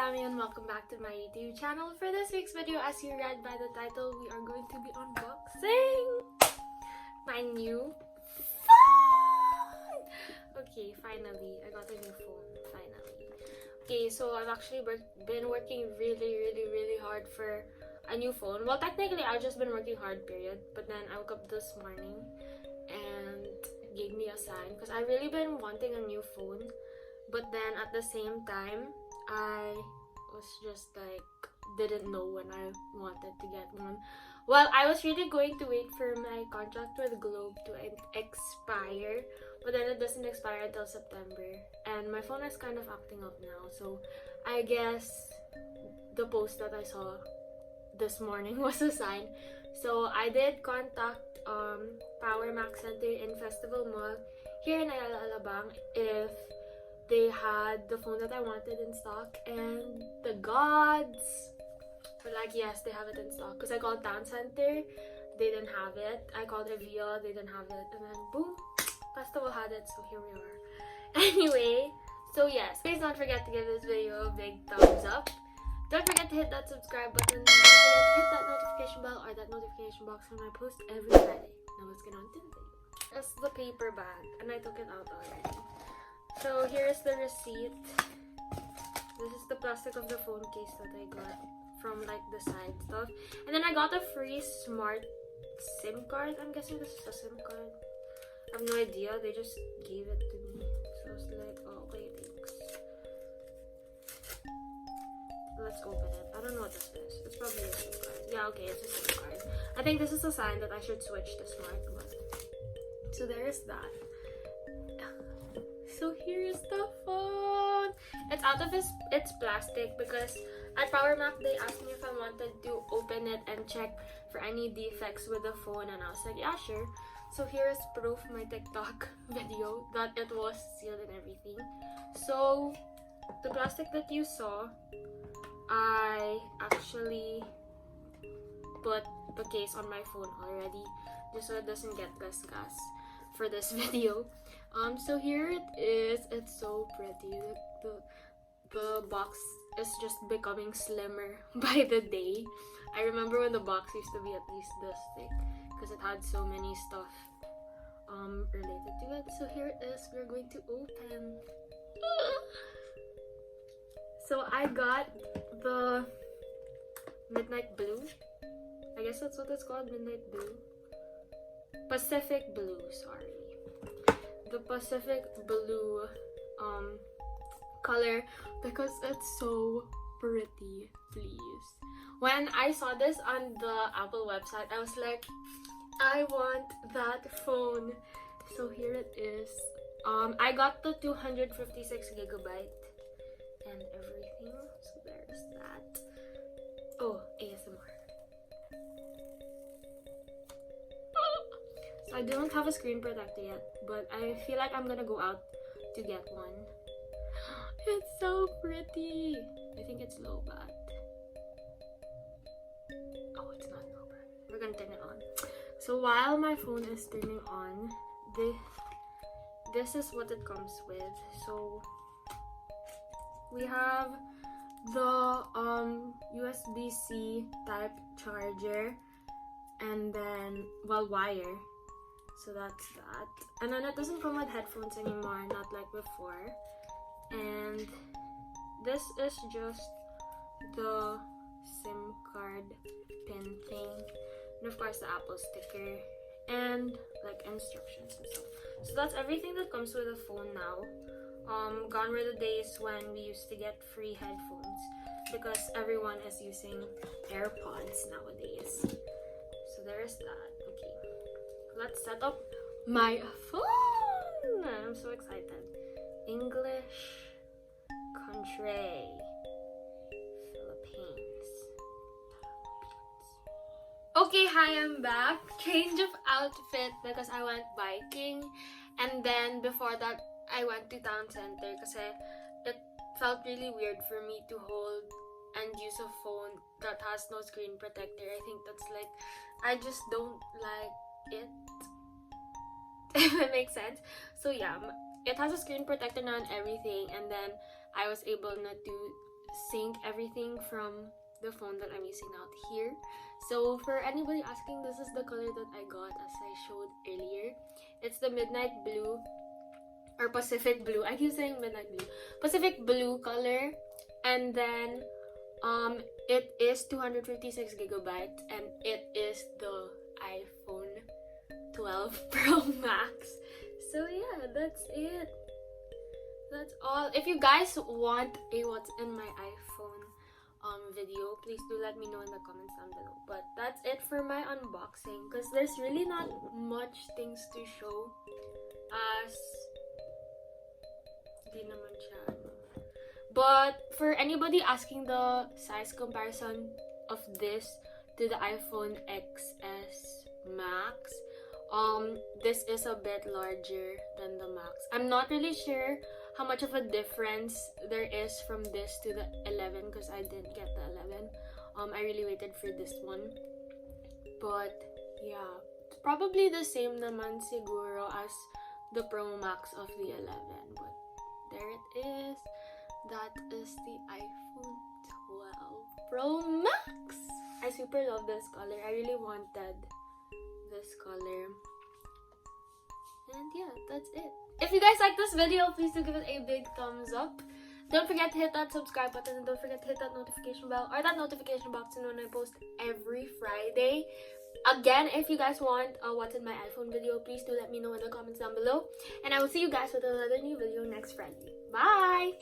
SimplySammie and welcome back to my YouTube channel. For this week's video, as you read by the title, we are going to be unboxing my new phone! Okay, finally, I got a new phone, finally. Okay, so I've actually been working really hard for a new phone. Well, technically, I've just been working hard, period. But then I woke up this morning and it gave me a sign because I've really been wanting a new phone. But then at the same time, I was just like, didn't know when I wanted to get one. Well, I was really going to wait for my contract with Globe to expire, but then it doesn't expire until September. And my phone is kind of acting up now, so I guess the post that I saw this morning was a sign. So I did contact Power Max Center in Festival Mall here in Alabang if they had the phone that I wanted in stock, and the gods were like, yes, they have it in stock. Because I called Town Center, they didn't have it. I called Avia, they didn't have it. And then boom, Festival had it, so here we are. Anyway, so yes, please don't forget to give this video a big thumbs up. Don't forget to hit that subscribe button. Don't forget to hit that notification bell or that notification box when I post every Friday. Now let's get on to the video. That's the paper bag, and I took it out already. So here's the receipt. This is the plastic of the phone case that I got from like the side stuff. And then I got a free smart SIM card. I'm guessing this is a SIM card. I have no idea. They just gave it to me. So I was like, oh, okay, thanks. Let's open it. I don't know what this is. It's probably a SIM card. Yeah, okay, it's a SIM card. I think this is a sign that I should switch to smart. But so there's that. So here's the phone. It's out of its plastic because at Power Mac they asked me if I wanted to open it and check for any defects with the phone, and I was like, yeah, sure. So here is proof, my TikTok video, that it was sealed and everything. So the plastic that you saw, I actually put the case on my phone already just so it doesn't get gas for this video. So here it is. It's so pretty. The box is just becoming slimmer by the day. I remember when the box used to be at least this thick because it had so many stuff related to it. So here it is. We're going to open. So I got the midnight blue. I guess that's what it's called, midnight blue. Pacific blue, sorry. The Pacific blue color because it's so pretty, please. When I saw this on the Apple website, I was like, I want that phone. So here it is. I got the 256 gigabyte and everything. So there's that. Oh, ASMR. I don't have a screen protector yet, but I feel like I'm gonna go out to get one. It's so pretty. I think it's low bat. Oh, it's not low bat. We're gonna turn it on. So while my phone is turning on, this is what it comes with. So we have the USB-C type charger, and then wire. So that's that. And then it doesn't come with headphones anymore, not like before. And this is just the SIM card pin thing. And of course the Apple sticker and like instructions and stuff. So that's everything that comes with a phone now. Gone were the days when we used to get free headphones because everyone is using AirPods nowadays. So there's that. Okay. Let's set up my phone. I'm so excited. English, country, Philippines. Okay, hi, I'm back. Change of outfit because I went biking, and then before that I went to Town Center because it felt really weird for me to hold and use a phone that has no screen protector. I think that's like, I just don't like it, if it makes sense. So yeah, it has a screen protector now and everything, and then I was able not to sync everything from the phone that I'm using out here. So for anybody asking, this is the color that I got as I showed earlier. It's the midnight blue or Pacific blue. I keep saying midnight blue. Pacific blue color, and then it is 256 gigabytes, and it is the iPhone 12 Pro Max. So yeah, that's it. That's all. If you guys want a what's in my iPhone video, please do let me know in the comments down below. But that's it for my unboxing, because there's really not much things to show, as di naman siya. But for anybody asking the size comparison of this to the iPhone XS Max, this is a bit larger than the Max. I'm not really sure how much of a difference there is from this to the 11, because I didn't get the 11. I really waited for this one. But yeah, it's probably the same naman siguro as the Pro Max of the 11. But there it is. That is the iPhone 12 Pro Max. I super love this color. I really wanted this color. And yeah, that's it. If you guys like this video, please do give it a big thumbs up. Don't forget to hit that subscribe button, and don't forget to hit that notification bell or that notification box to know when I post every Friday. Again, if you guys want what's in my iPhone video, please do let me know in the comments down below. And I will see you guys with another new video next Friday. Bye!